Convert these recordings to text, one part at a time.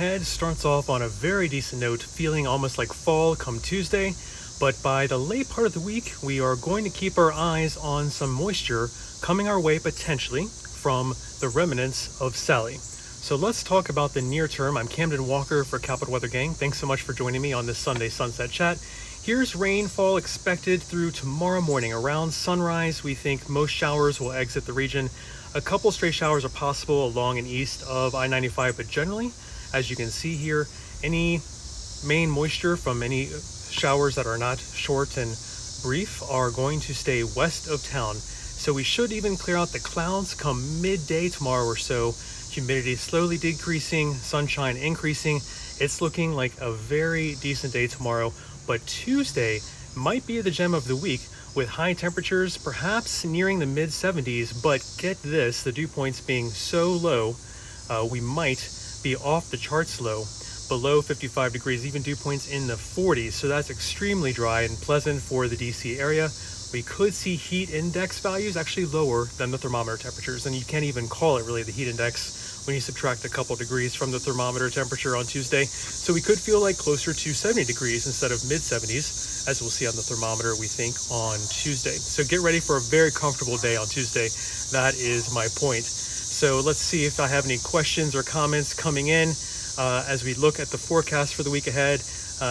Head starts off on a very decent note, feeling almost like fall come Tuesday, but by the late part of the week, we are going to keep our eyes on some moisture coming our way potentially from the remnants of Sally. So let's talk about the near term. I'm Camden Walker for Capital Weather Gang. Thanks so much for joining me on this Sunday Sunset Chat. Here's rainfall expected through tomorrow morning. Around sunrise, we think most showers will exit the region. A couple stray showers are possible along and east of I-95, but generally, as you can see here, any main moisture from any showers that are not short and brief are going to stay west of town. So we should even clear out the clouds come midday tomorrow or so. Humidity slowly decreasing, sunshine increasing. It's looking like a very decent day tomorrow, but Tuesday might be the gem of the week with high temperatures perhaps nearing the mid 70s, but get this, the dew points being so low, we might be off the charts low, below 55 degrees, even dew points in the 40s. So that's extremely dry and pleasant for the DC area. We could see heat index values actually lower than the thermometer temperatures, and you can't even call it really the heat index when you subtract a couple degrees from the thermometer temperature on Tuesday. So we could feel like closer to 70 degrees instead of mid 70s, as we'll see on the thermometer, we think, on Tuesday. So get ready for a very comfortable day on Tuesday. That is my point. So let's see if I have any questions or comments coming in as we look at the forecast for the week ahead.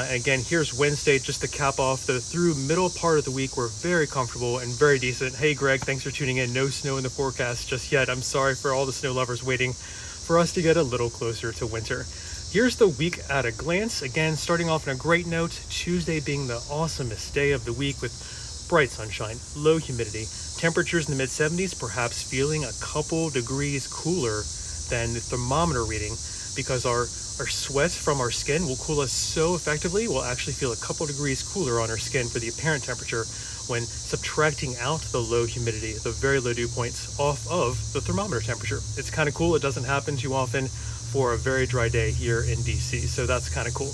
Again, here's Wednesday, just to cap off the through middle part of the week. We're very comfortable and very decent. Hey, Greg, thanks for tuning in. No snow in the forecast just yet. I'm sorry for all the snow lovers waiting for us to get a little closer to winter. Here's the week at a glance. Again, starting off on a great note, Tuesday being the awesomest day of the week with bright sunshine, low humidity, temperatures in the mid 70s, perhaps feeling a couple degrees cooler than the thermometer reading, because our sweat from our skin will cool us so effectively. We'll actually feel a couple degrees cooler on our skin for the apparent temperature when subtracting out the low humidity, the very low dew points off of the thermometer temperature. It's kind of cool. It doesn't happen too often for a very dry day here in DC, so that's kind of cool.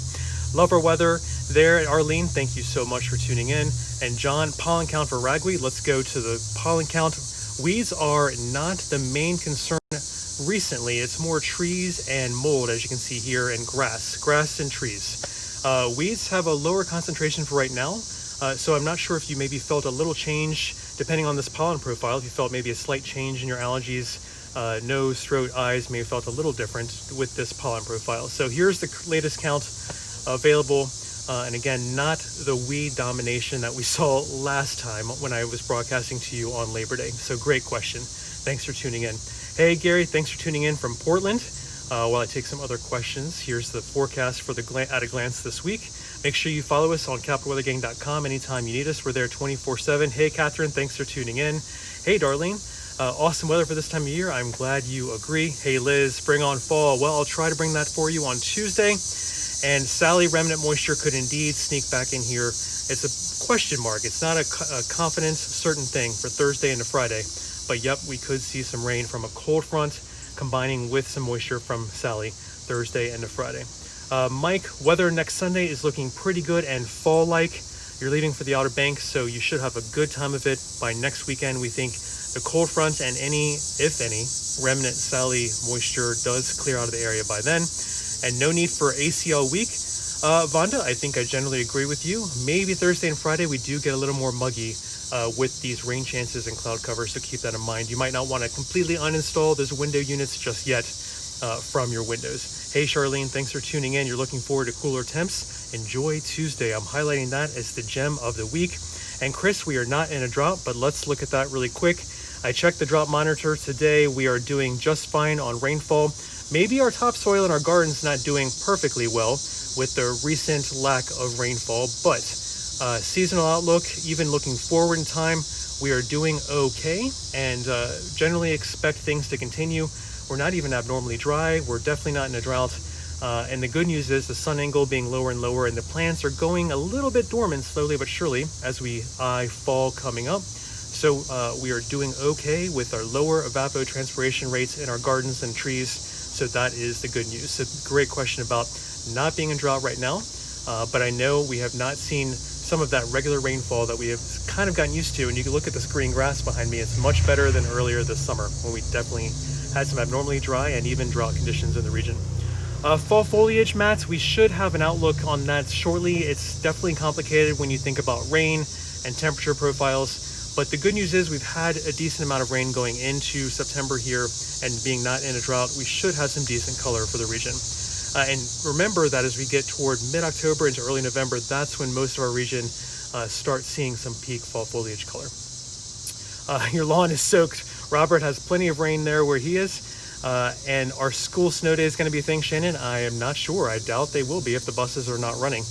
Love our weather there. Arlene, thank you so much for tuning in. And John, pollen count for ragweed. Let's go to the pollen count. Weeds are not the main concern recently. It's more trees and mold, as you can see here, and grass and trees. Weeds have a lower concentration for right now. So I'm not sure if you maybe felt a little change depending on this pollen profile. If you felt maybe a slight change in your allergies, nose, throat, eyes may have felt a little different with this pollen profile. So here's the latest count available. And again, not the weed domination that we saw last time when I was broadcasting to you on Labor Day. So great question. Thanks for tuning in. Hey, Gary, thanks for tuning in from Portland. While I take some other questions, here's the forecast for the at a glance this week. Make sure you follow us on capitalweathergang.com anytime you need us. We're there 24/7. Hey, Catherine, thanks for tuning in. Hey, Darlene. Awesome weather for this time of year. I'm glad you agree. Hey, Liz, bring on fall. Well, I'll try to bring that for you on Tuesday. And Sally, remnant moisture could indeed sneak back in here. It's a question mark. It's not a confident, certain thing for Thursday into Friday. But yep, we could see some rain from a cold front combining with some moisture from Sally Thursday into Friday. Mike, weather next Sunday is looking pretty good and fall-like. You're leaving for the Outer Banks, so you should have a good time of it. By next weekend, we think the cold front and any, if any, remnant Sally moisture does clear out of the area by then. And no need for ACL week. Vonda, I think I generally agree with you. Maybe Thursday and Friday we do get a little more muggy with these rain chances and cloud cover, so keep that in mind. You might not want to completely uninstall those window units just yet from your windows. Hey, Charlene, thanks for tuning in. You're looking forward to cooler temps. Enjoy Tuesday. I'm highlighting that as the gem of the week. And Chris, we are not in a drought, but let's look at that really quick. I checked the drought monitor today. We are doing just fine on rainfall. Maybe our topsoil in our garden's not doing perfectly well with the recent lack of rainfall, but seasonal outlook, even looking forward in time, we are doing okay and generally expect things to continue. We're not even abnormally dry. We're definitely not in a drought. And the good news is the sun angle being lower and lower, and the plants are going a little bit dormant slowly but surely as we eye fall coming up. So we are doing okay with our lower evapotranspiration rates in our gardens and trees. So that is the good news. So great question about not being in drought right now. But I know we have not seen some of that regular rainfall that we have kind of gotten used to. And you can look at this green grass behind me. It's much better than earlier this summer when we definitely had some abnormally dry and even drought conditions in the region. Fall foliage, Matt, we should have an outlook on that shortly. It's definitely complicated when you think about rain and temperature profiles. But the good news is we've had a decent amount of rain going into September here, and being not in a drought, we should have some decent color for the region. And remember that as we get toward mid-October into early November, that's when most of our region starts seeing some peak fall foliage color. Your lawn is soaked. Robert has plenty of rain there where he is. And our school snow day is going to be a thing, Shannon. I am not sure. I doubt they will be if the buses are not running.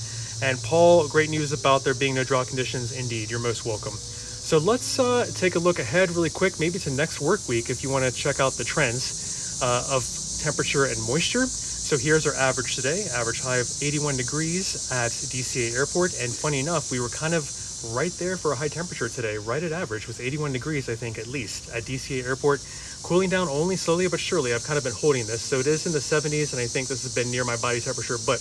And Paul, great news about there being no drought conditions. Indeed, you're most welcome. So let's take a look ahead really quick, maybe to next work week if you want to check out the trends of temperature and moisture. So here's our average today, average high of 81 degrees at DCA Airport. And funny enough, we were kind of right there for a high temperature today, right at average with 81 degrees, I think, at least at DCA Airport. Cooling down only slowly but surely. I've kind of been holding this. So it is in the 70s, and I think this has been near my body temperature, but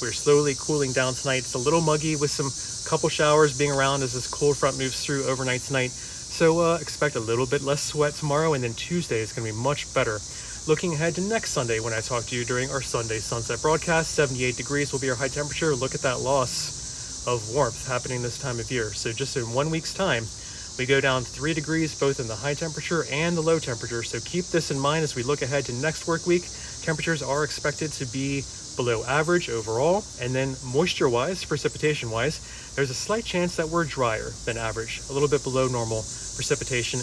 we're slowly cooling down tonight. It's a little muggy with some couple showers being around as this cold front moves through overnight tonight. So expect a little bit less sweat tomorrow, and then Tuesday is going to be much better. Looking ahead to next Sunday when I talk to you during our Sunday sunset broadcast, 78 degrees will be our high temperature. Look at that loss of warmth happening this time of year. So just in 1 week's time, we go down 3 degrees both in the high temperature and the low temperature. So keep this in mind as we look ahead to next work week. Temperatures are expected to be below average overall. And then moisture-wise, precipitation-wise, there's a slight chance that we're drier than average, a little bit below normal precipitation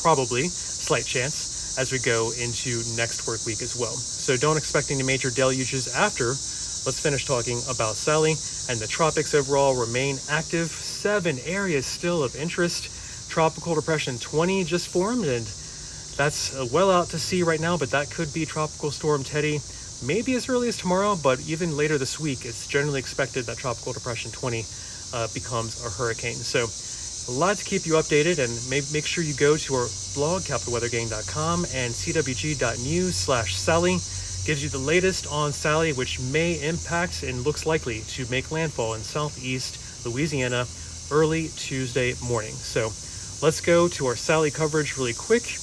probably, slight chance as we go into next work week as well. So don't expect any major deluges after. Let's finish talking about Sally. And the tropics overall remain active. 7 areas still of interest. Tropical depression 20 just formed, and that's well out to sea right now, but that could be Tropical Storm Teddy maybe as early as tomorrow, but even later this week, it's generally expected that Tropical Depression 20 becomes a hurricane. So a lot to keep you updated, and make sure you go to our blog, capitalweathergang.com, and cwg.news/Sally. Gives you the latest on Sally, which may impact and looks likely to make landfall in southeast Louisiana early Tuesday morning. So let's go to our Sally coverage really quick.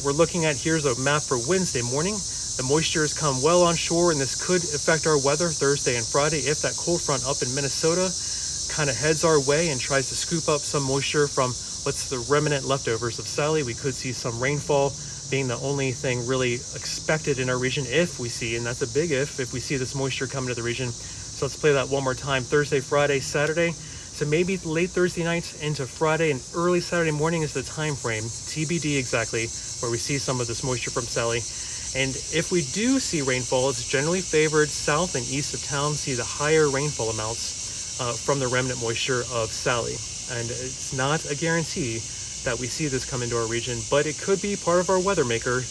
We're looking at, here's a map for Wednesday morning. The moisture has come well on shore, and this could affect our weather Thursday and Friday if that cold front up in Minnesota kind of heads our way and tries to scoop up some moisture from what's the remnant leftovers of Sally. We could see some rainfall being the only thing really expected in our region if we see, and that's a big if we see this moisture come into the region. So let's play that one more time. Thursday, Friday, Saturday. So maybe late Thursday night into Friday and early Saturday morning is the time frame, TBD exactly, where we see some of this moisture from Sally. And if we do see rainfall, it's generally favored south and east of town. See the higher rainfall amounts from the remnant moisture of Sally. And it's not a guarantee that we see this come into our region, but it could be part of our weather maker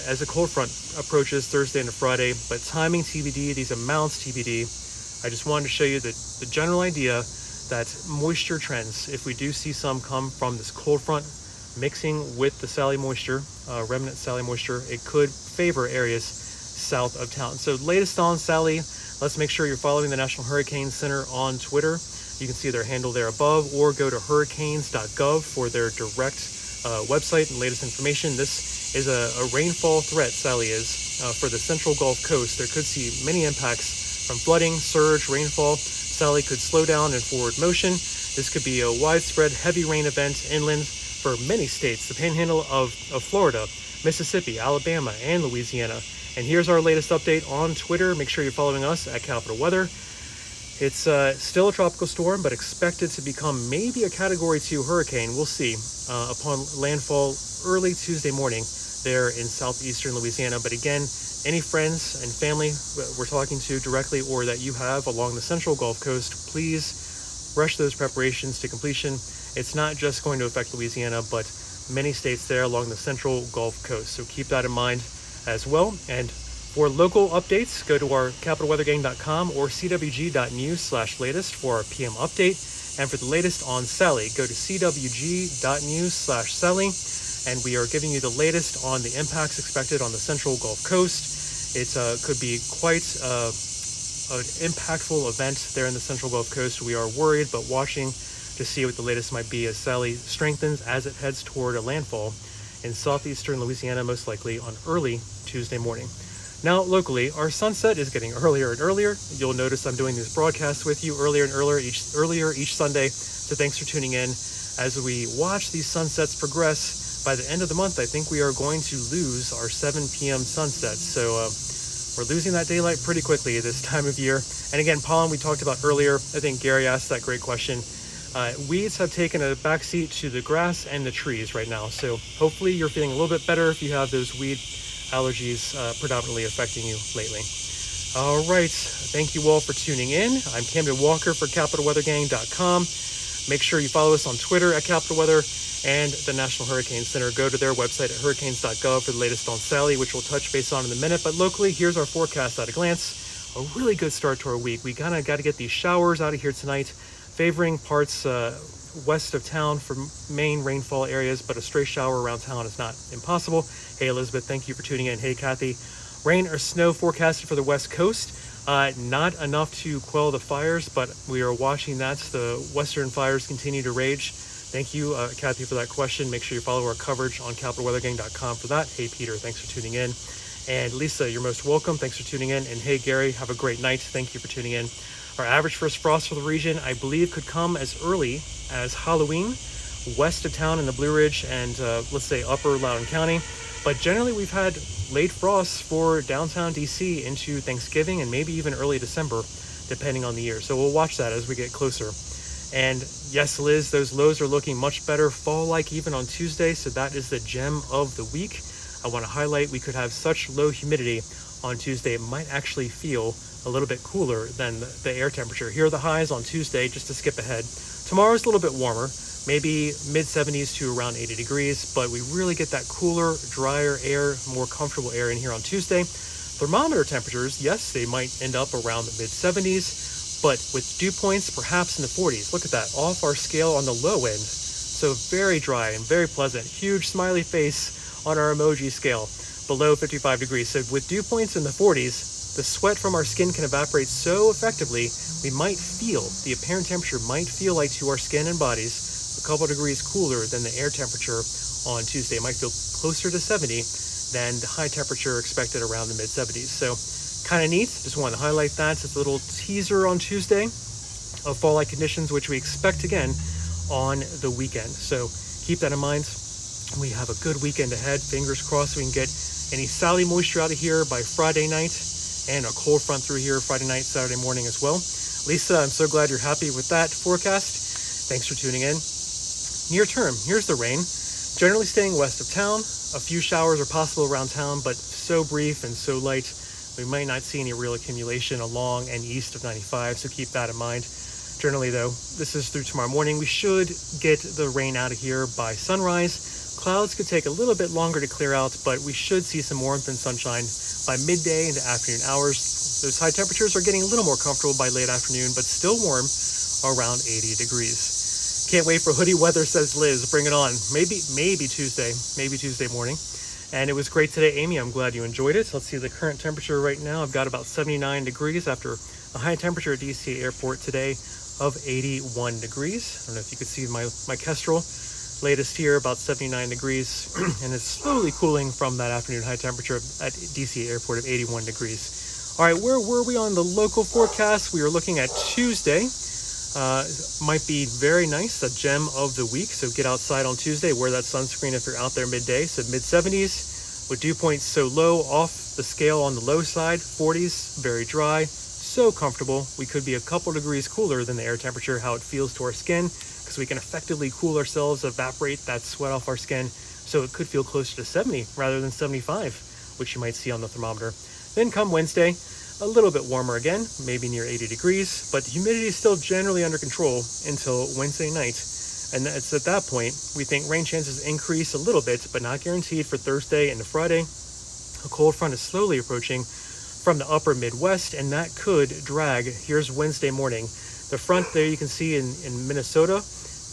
as a cold front approaches Thursday into Friday. But timing TBD, these amounts TBD. I just wanted to show you the general idea that moisture trends, if we do see some come from this cold front mixing with the Sally moisture, remnant Sally moisture, it could favor areas south of town. So latest on Sally, let's make sure you're following the National Hurricane Center on Twitter. You can see their handle there above, or go to hurricanes.gov for their direct website and latest information. This is a rainfall threat, Sally is, for the central Gulf Coast. There could see many impacts from flooding, surge, rainfall. Sally could slow down in forward motion. This could be a widespread heavy rain event inland for many states, the panhandle of Florida, Mississippi, Alabama, and Louisiana. And here's our latest update on Twitter. Make sure you're following us at Capital Weather. It's still a tropical storm, but expected to become maybe a Category 2 hurricane. We'll see upon landfall early Tuesday morning there in southeastern Louisiana. But again, any friends and family we're talking to directly or that you have along the central Gulf Coast, please rush those preparations to completion. It's not just going to affect Louisiana, but many states there along the central Gulf Coast. So keep that in mind as well. And for local updates, go to our capitalweathergang.com or cwg.news/latest for our PM update. And for the latest on Sally, go to cwg.news/Sally. And we are giving you the latest on the impacts expected on the central Gulf Coast. It could be quite an impactful event there in the central Gulf Coast. We are worried, but watching to see what the latest might be as Sally strengthens as it heads toward a landfall in southeastern Louisiana, most likely on early Tuesday morning. Now, locally, our sunset is getting earlier and earlier. You'll notice I'm doing these broadcasts with you earlier and earlier each Sunday. So thanks for tuning in. As we watch these sunsets progress, by the end of the month, I think we are going to lose our 7 p.m. sunset. So we're losing that daylight pretty quickly this time of year. And again, pollen we talked about earlier. I think Gary asked that great question. Weeds have taken a backseat to the grass and the trees right now. So hopefully you're feeling a little bit better if you have those weed allergies predominantly affecting you lately. All right. Thank you all for tuning in. I'm Camden Walker for CapitalWeatherGang.com. Make sure you follow us on Twitter at Capital Weather and the National Hurricane Center. Go to their website at hurricanes.gov for the latest on Sally, which we'll touch base on in a minute. But locally, here's our forecast at a glance. A really good start to our week. We kind of got to get these showers out of here tonight, favoring parts west of town for main rainfall areas, but a stray shower around town is not impossible. Hey, Elizabeth, thank you for tuning in. Hey, Kathy. Rain or snow forecasted for the West Coast. Not enough to quell the fires, but we are watching that. The western fires continue to rage. Thank you, Kathy, for that question. Make sure you follow our coverage on CapitalWeatherGang.com for that. Hey, Peter, thanks for tuning in. And Lisa, you're most welcome. Thanks for tuning in. And hey, Gary, have a great night. Thank you for tuning in. Our average first frost for the region, I believe, could come as early as Halloween, west of town in the Blue Ridge and let's say upper Loudoun County. But generally, we've had late frosts for downtown DC into Thanksgiving and maybe even early December, depending on the year. So we'll watch that as we get closer. And yes, Liz, those lows are looking much better fall-like even on Tuesday. So that is the gem of the week. I want to highlight we could have such low humidity on Tuesday. It might actually feel a little bit cooler than the air temperature. Here are the highs on Tuesday, just to skip ahead. Tomorrow's a little bit warmer, maybe mid-70s to around 80 degrees, but we really get that cooler, drier air, more comfortable air in here on Tuesday. Thermometer temperatures, yes, they might end up around the mid-70s, but with dew points perhaps in the 40s. Look at that, off our scale on the low end. So very dry and very pleasant. Huge smiley face on our emoji scale, below 55 degrees. So with dew points in the 40s, the sweat from our skin can evaporate so effectively, we might feel, the apparent temperature might feel like to our skin and bodies a couple degrees cooler than the air temperature on Tuesday. It might feel closer to 70 than the high temperature expected around the mid-70s. So kind of neat. Just wanted to highlight that. It's a little teaser on Tuesday of fall-like conditions, which we expect again on the weekend. So keep that in mind. We have a good weekend ahead. Fingers crossed we can get any Sally moisture out of here by Friday night, and a cold front through here Friday night, Saturday morning as well. Lisa, I'm so glad you're happy with that forecast. Thanks for tuning in. Near term, here's the rain. Generally staying west of town. A few showers are possible around town, but so brief and so light, we might not see any real accumulation along and east of 95, so keep that in mind. Generally though, this is through tomorrow morning. We should get the rain out of here by sunrise. Clouds could take a little bit longer to clear out, but we should see some warmth and sunshine by midday into afternoon hours. Those high temperatures are getting a little more comfortable by late afternoon, but still warm, around 80 degrees. Can't wait for hoodie weather, says Liz. Bring it on. Maybe Tuesday morning. And it was great today, Amy. I'm glad you enjoyed it. Let's see the current temperature right now. I've got about 79 degrees after a high temperature at DC Airport today of 81 degrees. I don't know if you could see my Kestrel. Latest here, about 79 degrees, and it's slowly cooling from that afternoon high temperature at DC Airport of 81 degrees. All right, where were we on the local forecast? We are looking at Tuesday. Might be very nice, a gem of the week. So get outside on Tuesday, wear that sunscreen if you're out there midday. So mid-70s with dew points so low, off the scale on the low side, 40s, very dry, so comfortable. We could be a couple degrees cooler than the air temperature, how it feels to our skin, because we can effectively cool ourselves, evaporate that sweat off our skin. So it could feel closer to 70 rather than 75, which you might see on the thermometer. Then come Wednesday, a little bit warmer again, maybe near 80 degrees, but the humidity is still generally under control until Wednesday night. And it's at that point, we think rain chances increase a little bit, but not guaranteed for Thursday and Friday. A cold front is slowly approaching from the upper Midwest, and that could drag. Here's Wednesday morning. The front there you can see in Minnesota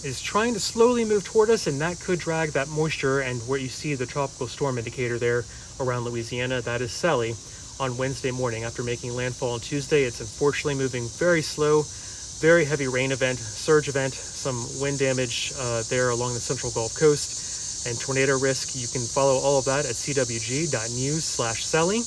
is trying to slowly move toward us, and that could drag that moisture, and where you see the tropical storm indicator there around Louisiana, that is Sally on Wednesday morning. After making landfall on Tuesday, it's unfortunately moving very slow, very heavy rain event, surge event, some wind damage there along the central Gulf Coast, and tornado risk. You can follow all of that at cwg.news/Sally.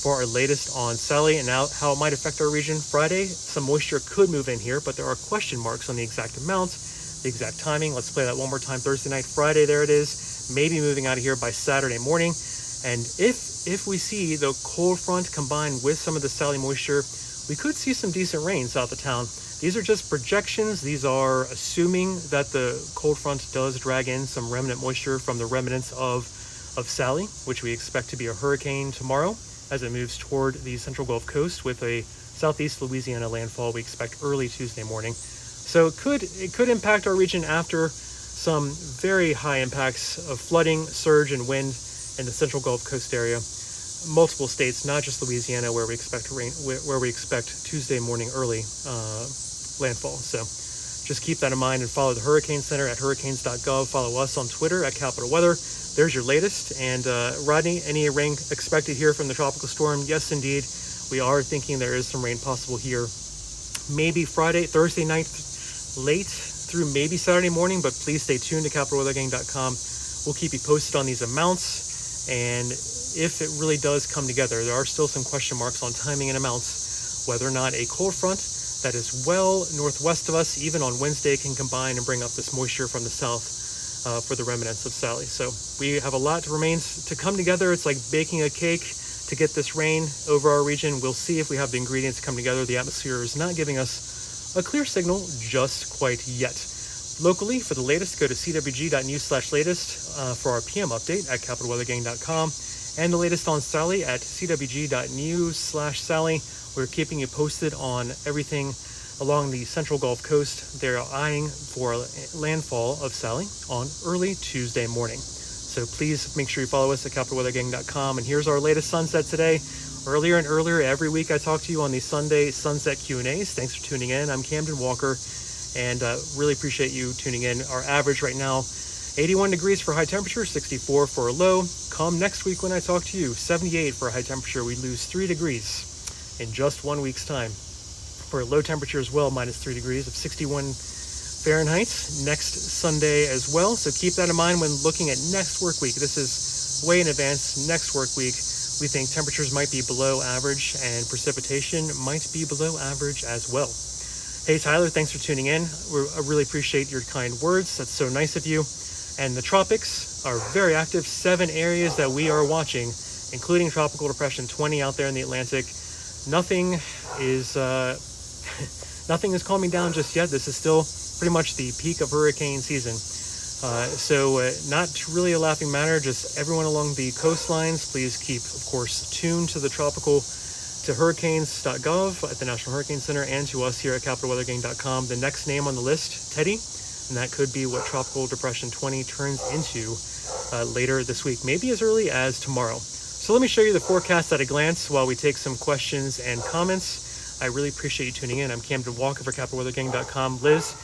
for our latest on Sally and how it might affect our region. Friday, some moisture could move in here, but there are question marks on the exact amount, the exact timing. Let's play that one more time. Thursday night, Friday, there it is. Maybe moving out of here by Saturday morning. And if we see the cold front combined with some of the Sally moisture, we could see some decent rain south of town. These are just projections. These are assuming that the cold front does drag in some remnant moisture from the remnants of Sally, which we expect to be a hurricane tomorrow as it moves toward the central Gulf Coast with a southeast Louisiana landfall we expect early Tuesday morning. So it could impact our region after some very high impacts of flooding, surge, and wind in the central Gulf Coast area. Multiple states, not just Louisiana, where we expect rain, where we expect Tuesday morning early landfall. So just keep that in mind and follow the Hurricane Center at hurricanes.gov. Follow us on Twitter at Capital Weather. There's your latest. And Rodney, any rain expected here from the tropical storm? Yes, indeed. We are thinking there is some rain possible here. Maybe Thursday night, late through maybe Saturday morning, but please stay tuned to capitalweathergang.com. We'll keep you posted on these amounts. And if it really does come together, there are still some question marks on timing and amounts, whether or not a cold front that is well northwest of us, even on Wednesday, can combine and bring up this moisture from the south for the remnants of Sally. So we have a lot remains to come together. It's like baking a cake to get this rain over our region. We'll see if we have the ingredients come together. The atmosphere is not giving us a clear signal just quite yet. Locally, for the latest, go to cwg.news/latest for our PM update at capitalweathergang.com, and the latest on Sally at cwg.news/Sally. We're keeping you posted on everything along the central Gulf Coast. They're eyeing for landfall of Sally on early Tuesday morning. So please make sure you follow us at capitalweathergang.com. And here's our latest sunset today. Earlier and earlier every week I talk to you on the Sunday sunset Q&As. Thanks for tuning in. I'm Camden Walker, and really appreciate you tuning in. Our average right now, 81 degrees for high temperature, 64 for a low. Come next week when I talk to you, 78 for a high temperature. We lose 3 degrees in just 1 week's time. For a low temperature as well, -3 degrees of 61 Fahrenheit next Sunday as well. So keep that in mind when looking at next work week. This is way in advance. Next work week, we think temperatures might be below average and precipitation might be below average as well. Hey, Tyler, thanks for tuning in. I really appreciate your kind words. That's so nice of you. And the tropics are very active. 7 areas that we are watching, including Tropical Depression 20 out there in the Atlantic. Nothing is calming down just yet. This is still pretty much the peak of hurricane season. So not really a laughing matter, just everyone along the coastlines, please keep, of course, tuned to hurricanes.gov at the National Hurricane Center and to us here at capitalweathergang.com. The next name on the list, Teddy, and that could be what Tropical Depression 20 turns into later this week, maybe as early as tomorrow. So let me show you the forecast at a glance while we take some questions and comments. I really appreciate you tuning in. I'm Camden Walker for capitalweathergang.com. Liz,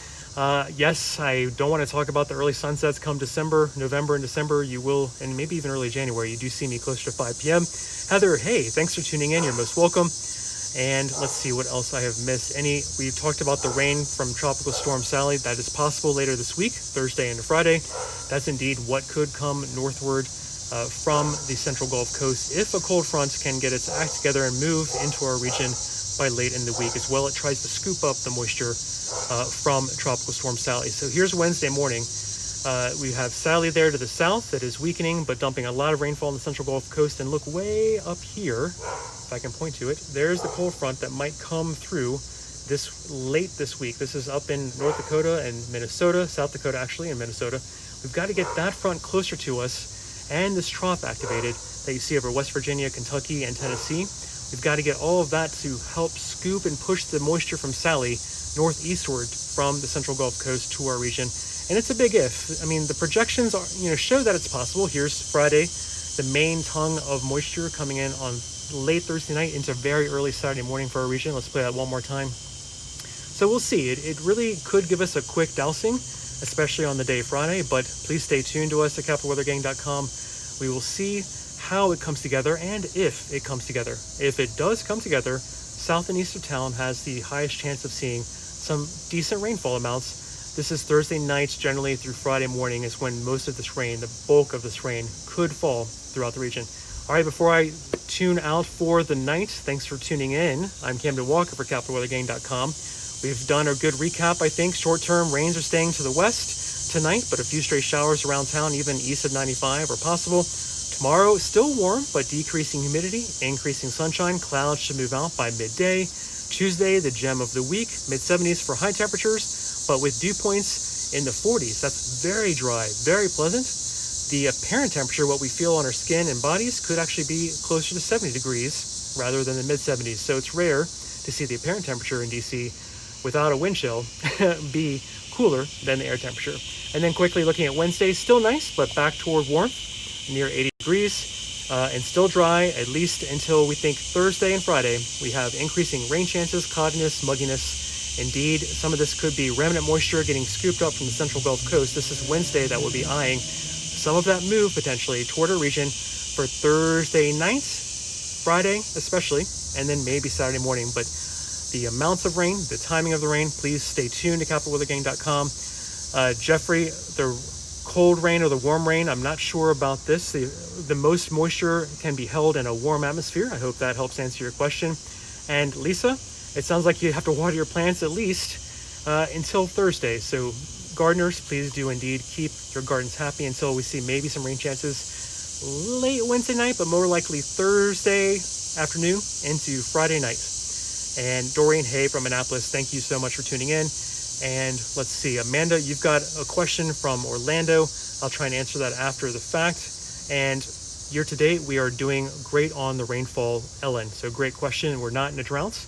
yes, I don't want to talk about the early sunsets come November and December. You will, and maybe even early January, you do see me closer to 5 p.m. Heather, hey, thanks for tuning in. You're most welcome. And let's see what else I have missed. We talked about the rain from Tropical Storm Sally. That is possible later this week, Thursday and Friday. That's indeed what could come northward from the central Gulf Coast if a cold front can get its act together and move into our region by late in the week as well. It tries to scoop up the moisture from Tropical Storm Sally. So here's Wednesday morning. We have Sally there to the south that is weakening but dumping a lot of rainfall on the central Gulf Coast. And look way up here, if I can point to it, there's the cold front that might come through late this week. This is up in North Dakota and Minnesota, South Dakota actually, and Minnesota. We've got to get that front closer to us and this trough activated that you see over West Virginia, Kentucky, and Tennessee. We've got to get all of that to help scoop and push the moisture from Sally northeastward from the central Gulf Coast to our region. And it's a big if. I mean, the projections show that it's possible. Here's Friday, the main tongue of moisture coming in on late Thursday night into very early Saturday morning for our region. Let's play that one more time. So we'll see. It really could give us a quick dousing, especially on the day Friday, but please stay tuned to us at capitalweathergang.com. We will see how it comes together and if it comes together. If it does come together, south and east of town has the highest chance of seeing some decent rainfall amounts. This is Thursday night, generally through Friday morning is when most of this rain, the bulk of this rain, could fall throughout the region. All right, before I tune out for the night. Thanks for tuning in. I'm Camden Walker for CapitalWeatherGang.com. We've done a good recap, I think. Short-term rains are staying to the west tonight, but a few stray showers around town, even east of 95, are possible. Tomorrow, still warm, but decreasing humidity, increasing sunshine. Clouds should move out by midday. Tuesday, the gem of the week, mid-70s for high temperatures, but with dew points in the 40s. That's very dry, very pleasant. The apparent temperature, what we feel on our skin and bodies, could actually be closer to 70 degrees rather than the mid-70s. So it's rare to see the apparent temperature in DC without a wind chill be cooler than the air temperature. And then quickly looking at Wednesday, still nice, but back toward warmth, near 80 degrees. And still dry, at least until we think Thursday and Friday. We have increasing rain chances, cloudiness, mugginess. Indeed, some of this could be remnant moisture getting scooped up from the central Gulf Coast. This is Wednesday that we'll be eyeing some of that move potentially toward our region for Thursday night, Friday especially, and then maybe Saturday morning. But the amounts of rain, the timing of the rain, please stay tuned to CapitalWeatherGang.com. Jeffrey, the cold rain or the warm rain, I'm not sure about this. The most moisture can be held in a warm atmosphere. I hope that helps answer your question. And Lisa, it sounds like you have to water your plants at least until Thursday. So gardeners, please do indeed keep your gardens happy until we see maybe some rain chances late Wednesday night, but more likely Thursday afternoon into Friday night. And Dorian Hay from Annapolis, thank you so much for tuning in. And let's see, Amanda, you've got a question from Orlando. I'll try and answer that after the fact. And year to date, we are doing great on the rainfall LN. So great question. We're not in a drought.